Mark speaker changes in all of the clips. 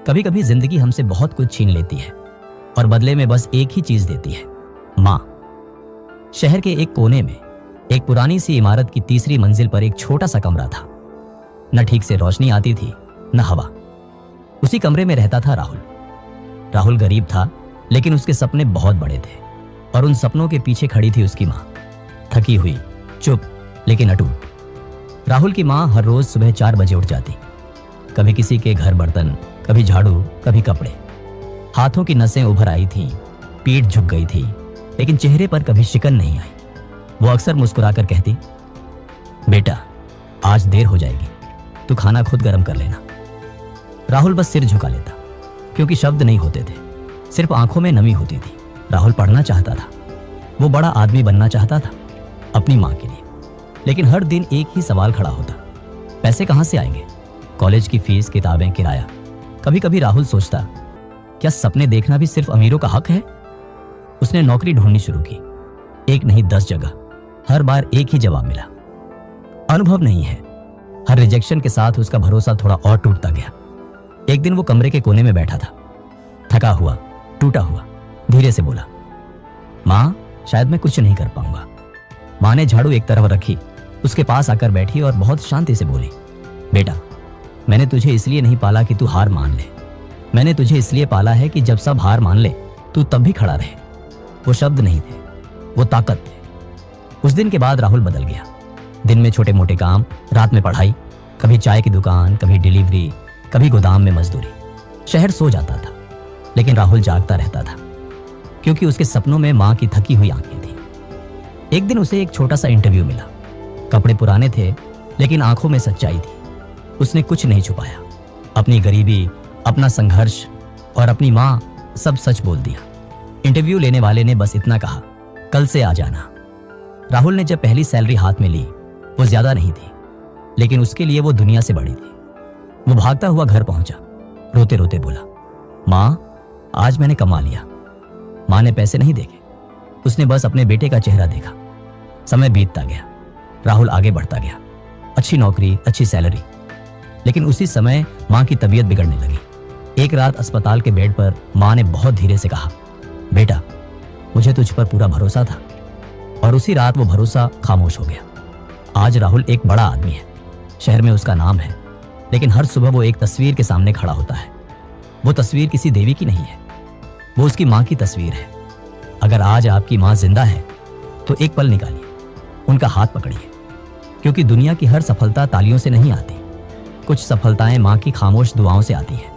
Speaker 1: कभी कभी जिंदगी हमसे बहुत कुछ छीन लेती है और बदले में बस एक ही चीज देती है, माँ। शहर के एक कोने में एक पुरानी सी इमारत की तीसरी मंजिल पर एक छोटा सा कमरा था। न ठीक से रोशनी आती थी न हवा। उसी कमरे में रहता था राहुल। राहुल गरीब था, लेकिन उसके सपने बहुत बड़े थे और उन सपनों के पीछे खड़ी थी उसकी माँ, थकी हुई, चुप लेकिन अटूट। राहुल की माँ हर रोज सुबह 4 बजे उठ जाती। कभी किसी के घर बर्तन, कभी झाड़ू, कभी कपड़े। हाथों की नसें उभर आई थीं, पीठ झुक गई थी, लेकिन चेहरे पर कभी शिकन नहीं आई। वो अक्सर मुस्कुराकर कहती, बेटा आज देर हो जाएगी, तू खाना खुद गर्म कर लेना। राहुल बस सिर झुका लेता, क्योंकि शब्द नहीं होते थे, सिर्फ आंखों में नमी होती थी। राहुल पढ़ना चाहता था, वो बड़ा आदमी बनना चाहता था अपनी माँ के लिए। लेकिन हर दिन एक ही सवाल खड़ा होता, पैसे कहाँ से आएंगे? कॉलेज की फीस, किताबें, किराया। कभी कभी राहुल सोचता, क्या सपने देखना भी सिर्फ अमीरों का हक है? उसने नौकरी ढूंढनी शुरू की, एक नहीं 10 जगह। हर बार एक ही जवाब मिला, अनुभव नहीं है। हर रिजेक्शन के साथ उसका भरोसा थोड़ा और टूटता गया। एक दिन वो कमरे के कोने में बैठा था, थका हुआ, टूटा हुआ। धीरे से बोला, माँ शायद मैं कुछ नहीं कर पाऊंगा। माँ ने झाड़ू एक तरफ रखी, उसके पास आकर बैठी और बहुत शांति से बोली, बेटा मैंने तुझे इसलिए नहीं पाला कि तू हार मान ले। मैंने तुझे इसलिए पाला है कि जब सब हार मान ले तू तब भी खड़ा रहे। वो शब्द नहीं थे, वो ताकत थे। उस दिन के बाद राहुल बदल गया। दिन में छोटे मोटे काम, रात में पढ़ाई, कभी चाय की दुकान, कभी डिलीवरी, कभी गोदाम में मजदूरी। शहर सो जाता था, लेकिन राहुल जागता रहता था, क्योंकि उसके सपनों में माँ की थकी हुई आंखें थी। एक दिन उसे एक छोटा सा इंटरव्यू मिला। कपड़े पुराने थे, लेकिन आंखों में सच्चाई थी। उसने कुछ नहीं छुपाया, अपनी गरीबी, अपना संघर्ष और अपनी माँ, सब सच बोल दिया। इंटरव्यू लेने वाले ने बस इतना कहा, कल से आ जाना। राहुल ने जब पहली सैलरी हाथ में ली, वो ज्यादा नहीं थी, लेकिन उसके लिए वो दुनिया से बड़ी थी। वो भागता हुआ घर पहुंचा, रोते रोते बोला, माँ आज मैंने कमा लिया। माँ ने पैसे नहीं देखे, उसने बस अपने बेटे का चेहरा देखा। समय बीतता गया, राहुल आगे बढ़ता गया। अच्छी नौकरी, अच्छी सैलरी। लेकिन उसी समय माँ की तबीयत बिगड़ने लगी। एक रात अस्पताल के बेड पर माँ ने बहुत धीरे से कहा, बेटा मुझे तुझ पर पूरा भरोसा था। और उसी रात वो भरोसा खामोश हो गया। आज राहुल एक बड़ा आदमी है, शहर में उसका नाम है, लेकिन हर सुबह वो एक तस्वीर के सामने खड़ा होता है। वो तस्वीर किसी देवी की नहीं है, वो उसकी माँ की तस्वीर है। अगर आज आपकी माँ जिंदा है तो एक पल निकालिए, उनका हाथ पकड़िए, क्योंकि दुनिया की हर सफलता तालियों से नहीं आती। कुछ सफलताएं माँ की खामोश दुआओं से आती हैं।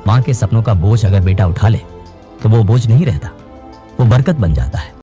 Speaker 1: माँ के सपनों का बोझ अगर बेटा उठा ले तो वो बोझ नहीं रहता, वो बरकत बन जाता है।